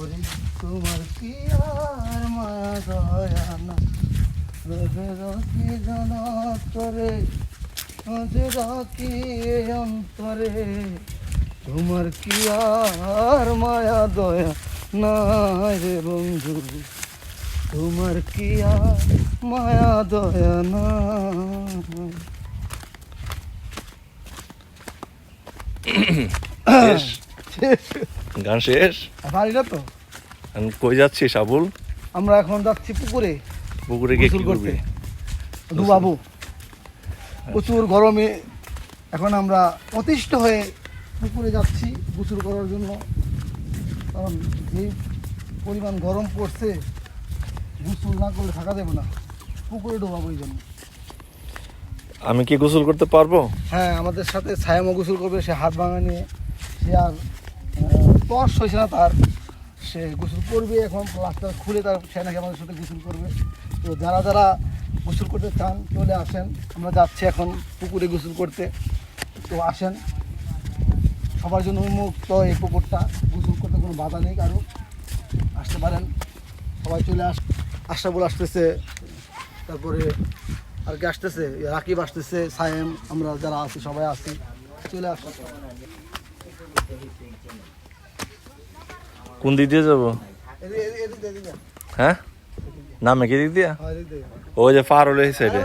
ওরে তোমার কি আর মায়া দয়া না রবে রাখি জানাতরে আজ রাখি অন্তরে তোমার কি আর মায়া দয়া নাই রে বন্ধু তোমার কি আর মায়া দয়া নাই। শেষ? গান শেষ? পারি না তো। এখন কই যাচ্ছিস আবুল? আমরা এখন যাচ্ছি পুকুরে পুকুরে গিয়ে কি গোসল করতে। করবি? ডুবাবো। প্রচুর গরমে এখন আমরা অতিষ্ঠ হয়ে পুকুরে যাচ্ছি গোসল করার জন্য, কারণ যে পরিমাণ গরম পড়ছে গোসল না করলে থাকা যাবে না, পুকুরে ডোবাবো এই জন্য। আমি কি গোসল করতে পারবো? হ্যাঁ, আমাদের সাথে ছায়ামও গোসল করবে, সে হাত ভাঙা নিয়ে, সে আর তর্স হয়েছে না তার, সে গোসল করবে এখন প্লাস্টার খুলে তার সে নাকি আমাদের সাথে গোসল করবে। তো যারা যারা গোসল করতে চান চলে আসেন, আমরা যাচ্ছি এখন পুকুরে গোসল করতে। তো আসেন, সবার জন্য উন্মুক্ত এই পুকুরটা, গোসল করতে কোনো বাধা নেই, কারো আসতে পারেন, সবাই চলে আশরাফুল আসতেছে, তারপরে আর কি আসতেছে, রাকিব আসতেছে, সায়েম, আমরা যারা আছি সবাই আছি, চলে আসতেছে। কোন দিক দিয়ে যাবো? হ্যাঁ, নামে কি দিক দিয়া? ওই যে পার হলো এই সাইডে।